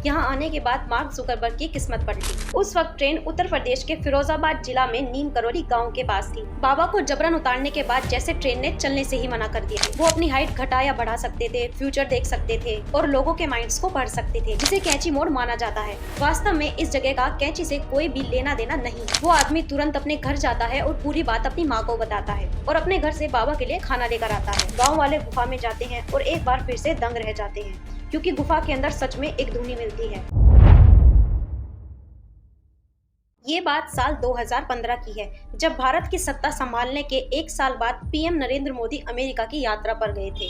यहाँ आने के बाद मार्क जुकरबर्ग की किस्मत पलटी। उस वक्त ट्रेन उत्तर प्रदेश के फिरोजाबाद जिला में नीम करौली गाँव के पास थी। बाबा को जबरन उतारने के बाद जैसे ट्रेन ने चलने से ही मना कर दिया। वो अपनी हाइट घटा या बढ़ा सकते थे, फ्यूचर देख सकते थे और लोगों के माइंड्स को पढ़ सकते थे, जिसे कैंची मोड़ माना जाता है। वास्तव में इस जगह का कैंची से कोई भी लेना देना नहीं। वो आदमी तुरंत अपने घर जाता है और पूरी बात अपनी माँ को बताता है और अपने घर से बाबा के लिए खाना लेकर आता है। गाँव वाले गुफा में जाते हैं और एक बार फिर से दंग रह जाते हैं, क्योंकि गुफा के अंदर सच में एक धुनी मिलती है। ये बात साल 2015 की है, जब भारत की सत्ता संभालने के एक साल बाद पीएम नरेंद्र मोदी अमेरिका की यात्रा पर गए थे।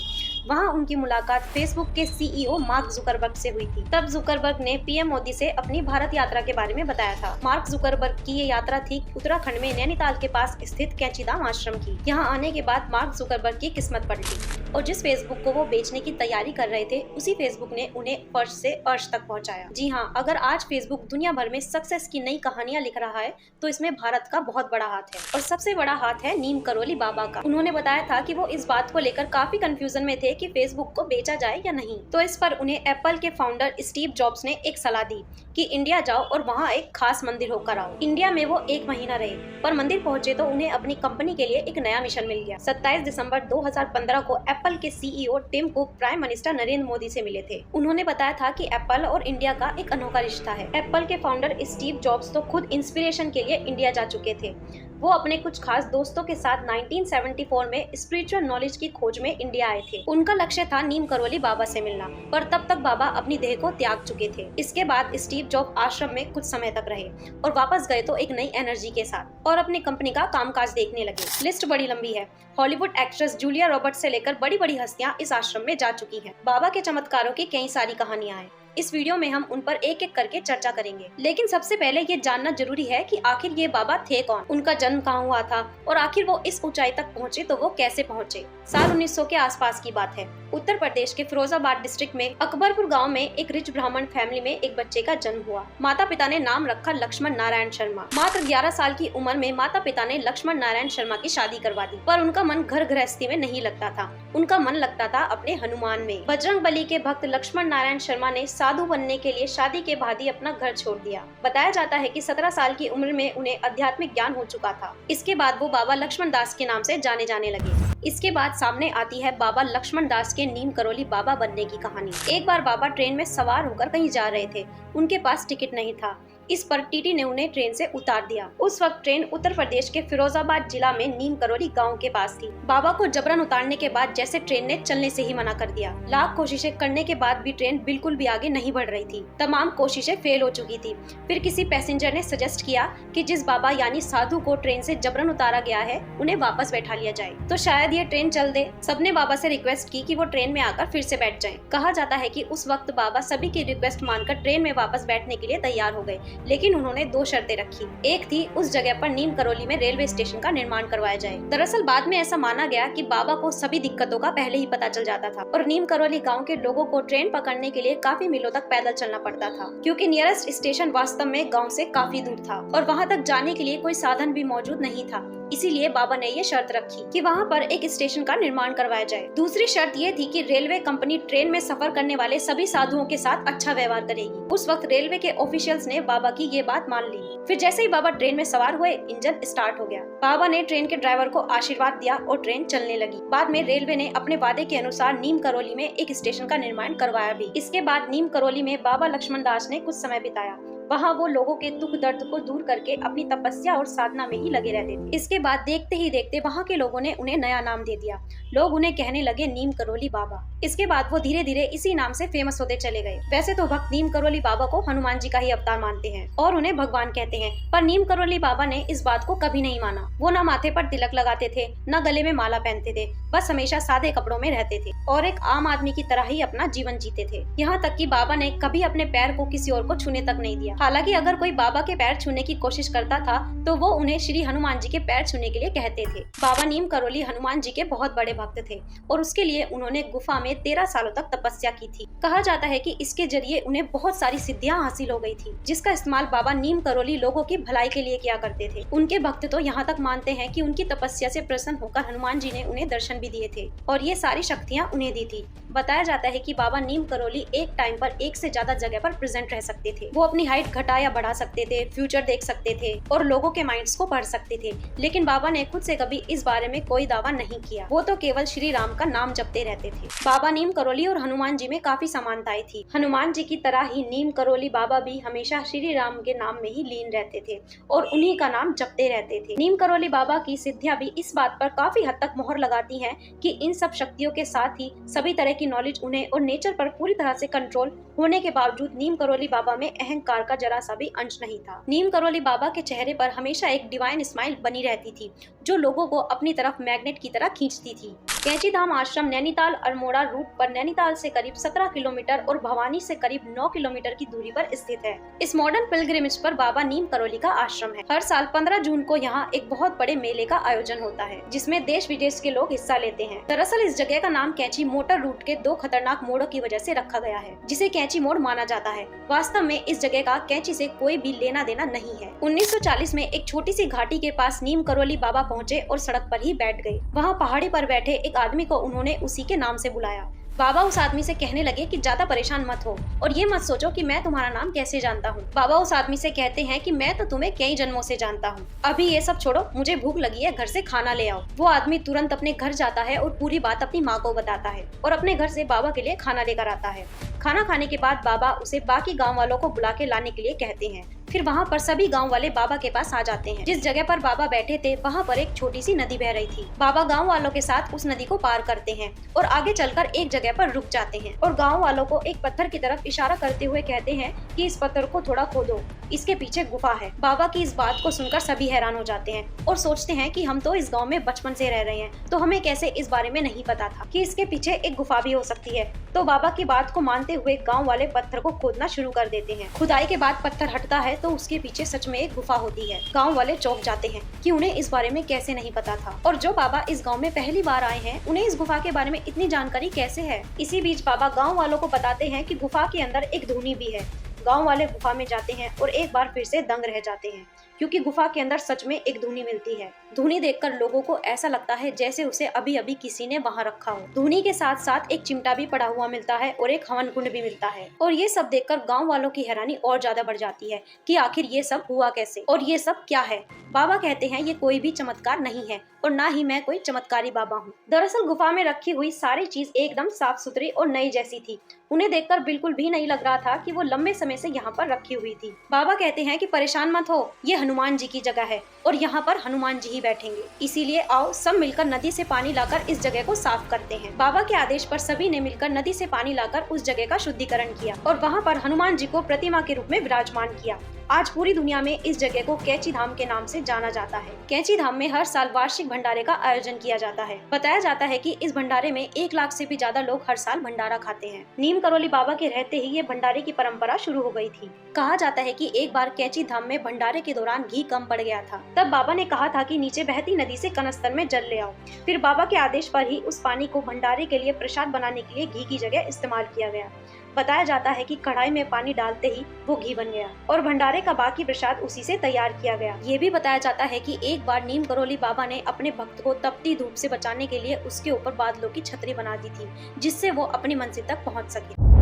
वहां उनकी मुलाकात फेसबुक के सीईओ मार्क जुकरबर्ग से हुई थी। तब जुकरबर्ग ने पीएम मोदी से अपनी भारत यात्रा के बारे में बताया था। मार्क जुकरबर्ग की ये यात्रा थी उत्तराखंड में नैनीताल के पास स्थित कैंचीधाम आश्रम की। यहाँ आने के बाद मार्क जुकरबर्ग की किस्मत पलटी और जिस फेसबुक को वो बेचने की तैयारी कर रहे थे, उसी फेसबुक ने उन्हें फर्श से अर्श तक पहुँचाया। जी हाँ, अगर आज फेसबुक दुनिया भर में सक्सेस की नई कहानियां लिख रहा है, तो इसमें भारत का बहुत बड़ा हाथ है और सबसे बड़ा हाथ है नीम करौली बाबा का। उन्होंने बताया था कि वो इस बात को लेकर काफी कंफ्यूजन में थे कि फेसबुक को बेचा जाए या नहीं। तो इस पर उन्हें एप्पल के फाउंडर स्टीव जॉब्स ने एक सलाह दी कि इंडिया जाओ और वहाँ एक खास मंदिर होकर आओ। इंडिया में वो 1 महीना रहे, पर मंदिर पहुँचे तो उन्हें अपनी कंपनी के लिए एक नया मिशन मिल गया। 27 दिसंबर 2015 को एप्पल के CEO Tim Cook prime minister Narendra Modi से मिले थे। उन्होंने बताया था कि एप्पल और इंडिया का एक अनोखा रिश्ता है। एप्पल के फाउंडर स्टीव जॉब्स तो खुद इंस्पिरेशन के लिए इंडिया जा चुके थे। वो अपने कुछ खास दोस्तों के साथ 1974 में स्पिरिचुअल नॉलेज की खोज में इंडिया आए थे। उनका लक्ष्य था नीम करौली बाबा से मिलना, पर तब तक बाबा अपनी देह को त्याग चुके थे। इसके बाद स्टीव जॉब आश्रम में कुछ समय तक रहे और वापस गए तो एक नई एनर्जी के साथ और अपनी कंपनी का कामकाज देखने लगे। लिस्ट बड़ी लंबी है। हॉलीवुड एक्ट्रेस जूलिया रॉबर्ट्स से लेकर बड़ी बड़ी हस्तियां इस आश्रम में जा चुकी हैं। बाबा के चमत्कारों की कई सारी कहानियां हैं। इस वीडियो में हम उन पर एक एक करके चर्चा करेंगे, लेकिन सबसे पहले ये जानना जरूरी है कि आखिर ये बाबा थे कौन, उनका जन्म कहाँ हुआ था और आखिर वो इस ऊंचाई तक पहुँचे तो वो कैसे पहुँचे। साल 1900 के आसपास की बात है। उत्तर प्रदेश के फिरोजाबाद डिस्ट्रिक्ट में अकबरपुर गांव में एक रिच ब्राह्मण फैमिली में एक बच्चे का जन्म हुआ। माता पिता ने नाम रखा लक्ष्मण नारायण शर्मा। मात्र 11 साल की उम्र में माता पिता ने लक्ष्मण नारायण शर्मा की शादी करवा दी, पर उनका मन घर गृहस्थी में नहीं लगता था। उनका मन लगता था अपने हनुमान में। बजरंग बली के भक्त लक्ष्मण नारायण शर्मा ने साधु बनने के लिए शादी के बाद ही अपना घर छोड़ दिया। बताया जाता है कि 17 साल की उम्र में उन्हें आध्यात्मिक ज्ञान हो चुका था। इसके बाद वो बाबा लक्ष्मण दास के नाम से जाने जाने लगे। इसके बाद सामने आती है बाबा लक्ष्मण दास के नीम करौली बाबा बनने की कहानी। एक बार बाबा ट्रेन में सवार होकर कहीं जा रहे थे। उनके पास टिकट नहीं था। इस पर टीटी ने उन्हें ट्रेन से उतार दिया। उस वक्त ट्रेन उत्तर प्रदेश के फिरोजाबाद जिला में नीम करौली गाँव के पास थी। बाबा को जबरन उतारने के बाद जैसे ट्रेन ने चलने से ही मना कर दिया। लाख कोशिशें करने के बाद भी ट्रेन बिल्कुल भी आगे नहीं बढ़ रही थी। तमाम कोशिशें फेल हो चुकी थी। फिर किसी पैसेंजर ने सजेस्ट किया कि जिस बाबा यानी साधु को ट्रेन से जबरन उतारा गया है, उन्हें वापस बैठा लिया जाए तो शायद ये ट्रेन चल दे। सबने बाबा से रिक्वेस्ट की कि वो ट्रेन में आकर फिर से बैठ जाएं। कहा जाता है कि उस वक्त बाबा सभी की रिक्वेस्ट मानकर ट्रेन में वापस बैठने के लिए तैयार हो गए, लेकिन उन्होंने 2 शर्तें रखी। एक थी उस जगह पर नीम करौली में रेलवे स्टेशन का निर्माण करवाया जाए। दरअसल बाद में ऐसा माना गया कि बाबा को सभी दिक्कतों का पहले ही पता चल जाता था और नीम करौली गाँव के लोगों को ट्रेन पकड़ने के लिए काफी मीलों तक पैदल चलना पड़ता था, क्योंकि नियरेस्ट स्टेशन वास्तव में गाँव से काफी दूर था और वहाँ तक जाने के लिए कोई साधन भी मौजूद नहीं था। इसीलिए बाबा ने ये शर्त रखी कि वहाँ पर एक स्टेशन का निर्माण करवाया जाए। दूसरी शर्त ये थी कि रेलवे कंपनी ट्रेन में सफर करने वाले सभी साधुओं के साथ अच्छा व्यवहार करेगी। उस वक्त रेलवे के ऑफिशियल्स ने बाबा की ये बात मान ली। फिर जैसे ही बाबा ट्रेन में सवार हुए, इंजन स्टार्ट हो गया। बाबा ने ट्रेन के ड्राइवर को आशीर्वाद दिया और ट्रेन चलने लगी। बाद में रेलवे ने अपने वादे के अनुसार नीम करौली में एक स्टेशन का निर्माण करवाया भी। इसके बाद नीम करौली में बाबा लक्ष्मण दास ने कुछ समय बिताया। वहाँ वो लोगों के दुख दर्द को दूर करके अपनी तपस्या और साधना में ही लगे रहते थे। इसके बाद देखते ही देखते वहाँ के लोगों ने उन्हें नया नाम दे दिया। लोग उन्हें कहने लगे नीम करौली बाबा। इसके बाद वो धीरे धीरे इसी नाम से फेमस होते चले गए। वैसे तो भक्त नीम करौली बाबा को हनुमान जी का ही अवतार मानते हैं और उन्हें भगवान कहते हैं, पर नीम करौली बाबा ने इस बात को कभी नहीं माना। वो न माथे पर तिलक लगाते थे, न गले में माला पहनते थे, बस हमेशा सादे कपड़ों में रहते थे और एक आम आदमी की तरह ही अपना जीवन जीते थे। यहाँ तक कि बाबा ने कभी अपने पैर को किसी और को छूने तक नहीं दिया। किया। हालांकि अगर कोई बाबा के पैर छूने की कोशिश करता था तो वो उन्हें श्री हनुमान जी के पैर छूने के लिए कहते थे। बाबा नीम करोली हनुमान जी के बहुत बड़े भक्त थे और उसके लिए उन्होंने गुफा में 13 सालों तक तपस्या की थी। कहा जाता है कि इसके जरिए उन्हें बहुत सारी सिद्धियां हासिल हो गई थी, जिसका इस्तेमाल बाबा नीम करोली लोगों की भलाई के लिए किया करते थे। उनके भक्त तो यहाँ तक मानते हैं कि उनकी तपस्या से प्रसन्न होकर हनुमान जी ने उन्हें दर्शन भी दिए थे और ये सारी शक्तियाँ उन्हें दी थी। बताया जाता है कि बाबा नीम करोली एक टाइम पर एक से ज्यादा जगह पर प्रेजेंट रह सकते थे। वो अपनी हाइट घटा या बढ़ा सकते थे, फ्यूचर देख सकते थे और लोगों के माइंड्स को पढ़ सकते थे, लेकिन बाबा ने खुद से कभी इस बारे में कोई दावा नहीं किया। वो तो केवल श्री राम का नाम जपते रहते थे। बाबा नीम करोली और हनुमान जी में काफी समानताएं थी। हनुमान जी की तरह ही नीम करोली बाबा भी हमेशा श्री राम के नाम में ही लीन रहते थे और उन्हीं का नाम जपते रहते थे। नीम करोली बाबा की सिद्धियां भी इस बात पर काफी हद तक मोहर लगाती हैं कि इन सब शक्तियों के साथ ही सभी तरह की नॉलेज उन्हें और नेचर पर पूरी तरह से कंट्रोल होने के बावजूद नीम करोली बाबा में अहंकार का जरा सा भी अंश नहीं था। नीम करोली बाबा के चेहरे पर हमेशा एक डिवाइन स्माइल बनी रहती थी जो लोगों को अपनी तरफ मैग्नेट की तरह खींचती थी। कैंची धाम आश्रम नैनीताल अल्मोड़ा रूट पर नैनीताल से करीब 17 किलोमीटर और भवानी से करीब 9 किलोमीटर की दूरी पर स्थित है। इस मॉडर्न पिलग्रिमेज पर बाबा नीम करोली का आश्रम है। हर साल 15 जून को यहाँ एक बहुत बड़े मेले का आयोजन होता है जिसमें देश विदेश के लोग हिस्सा लेते हैं। दरअसल इस जगह का नाम कैंची मोटर रूट के 2 खतरनाक मोड़ों की वजह से रखा गया है, जिसे कैंची मोड़ माना जाता है। वास्तव में इस जगह का कैंची से कोई भी लेना देना नहीं है। 1940 में एक छोटी सी घाटी के पास नीम करोली बाबा पहुँचे और सड़क पर ही बैठ गए। वहाँ पहाड़ी पर बैठे एक आदमी को उन्होंने उसी के नाम से बुलाया। बाबा उस आदमी से कहने लगे कि ज्यादा परेशान मत हो और ये मत सोचो कि मैं तुम्हारा नाम कैसे जानता हूँ। बाबा उस आदमी से कहते हैं कि मैं तो तुम्हें कई जन्मों से जानता हूँ। अभी ये सब छोड़ो, मुझे भूख लगी है, घर से खाना ले आओ। वो आदमी तुरंत अपने घर जाता है और पूरी बात अपनी माँ को बताता है और अपने घर से बाबा के लिए खाना लेकर आता है। खाना खाने के बाद बाबा उसे बाकी गाँव वालों को बुला के लाने के लिए कहते हैं। फिर वहाँ पर सभी गांव वाले बाबा के पास आ जाते हैं। जिस जगह पर बाबा बैठे थे वहाँ पर एक छोटी सी नदी बह रही थी। बाबा गांव वालों के साथ उस नदी को पार करते हैं और आगे चलकर एक जगह पर रुक जाते हैं और गांव वालों को एक पत्थर की तरफ इशारा करते हुए कहते हैं कि इस पत्थर को थोड़ा खोदो, इसके पीछे गुफा है। बाबा की इस बात को सुनकर सभी हैरान हो जाते हैं और सोचते हैं कि हम तो इस गाँव में बचपन से रह रहे हैं, तो हमें कैसे इस बारे में नहीं पता था कि इसके पीछे एक गुफा भी हो सकती है। तो बाबा की बात को मानते हुए गाँव वाले पत्थर को खोदना शुरू कर देते हैं। खुदाई के बाद पत्थर हटता है तो उसके पीछे सच में एक गुफा होती है। गांव वाले चौंक जाते हैं कि उन्हें इस बारे में कैसे नहीं पता था और जो बाबा इस गांव में पहली बार आए हैं उन्हें इस गुफा के बारे में इतनी जानकारी कैसे है। इसी बीच बाबा गांव वालों को बताते हैं कि गुफा के अंदर एक धूनी भी है। गांव वाले गुफा में जाते हैं और एक बार फिर से दंग रह जाते हैं क्योंकि गुफा के अंदर सच में एक धूनी मिलती है। धूनी देखकर लोगों को ऐसा लगता है जैसे उसे अभी अभी किसी ने वहां रखा हो। धूनी के साथ साथ एक चिमटा भी पड़ा हुआ मिलता है और एक हवन कुंड भी मिलता है और ये सब देखकर गांव वालों की हैरानी और ज्यादा बढ़ जाती है कि आखिर ये सब हुआ कैसे और ये सब क्या है। बाबा कहते हैं ये कोई भी चमत्कार नहीं है और ना ही मैं कोई चमत्कारी बाबा हूँ। दरअसल गुफा में रखी हुई सारी चीज एकदम साफ सुथरी और नई जैसी थी। उन्हें देखकर बिल्कुल भी नहीं लग रहा था कि वो लंबे समय से यहाँ पर रखी हुई थी। बाबा कहते हैं कि परेशान मत हो, ये हनुमान जी की जगह है और यहाँ पर हनुमान जी ही बैठेंगे, इसीलिए आओ सब मिलकर नदी से पानी लाकर इस जगह को साफ करते हैं। बाबा के आदेश पर सभी ने मिलकर नदी से पानी लाकर उस जगह का शुद्धिकरण किया और वहाँ पर हनुमान जी को प्रतिमा के रूप में विराजमान किया। आज पूरी दुनिया में इस जगह को कैंची धाम के नाम से जाना जाता है। कैंची धाम में हर साल वार्षिक भंडारे का आयोजन किया जाता है। बताया जाता है कि इस भंडारे में 1 लाख से भी ज्यादा लोग हर साल भंडारा खाते हैं। नीम करोली बाबा के रहते ही ये भंडारे की परंपरा शुरू हो गई थी। कहा जाता है कि एक बार कैंची धाम में भंडारे के दौरान घी कम पड़ गया था। तब बाबा ने कहा था कि नीचे बहती नदी से कनस्तर में जल ले आओ। फिर बाबा के आदेश पर ही उस पानी को भंडारे के लिए प्रसाद बनाने के लिए घी की जगह इस्तेमाल किया गया। बताया जाता है कि कढ़ाई में पानी डालते ही वो घी बन गया और भंडारे का बाकी प्रसाद उसी से तैयार किया गया। ये भी बताया जाता है कि एक बार नीम करोली बाबा ने अपने भक्त को तपती धूप से बचाने के लिए उसके ऊपर बादलों की छतरी बना दी थी, जिससे वो अपनी मंजिल तक पहुंच सके।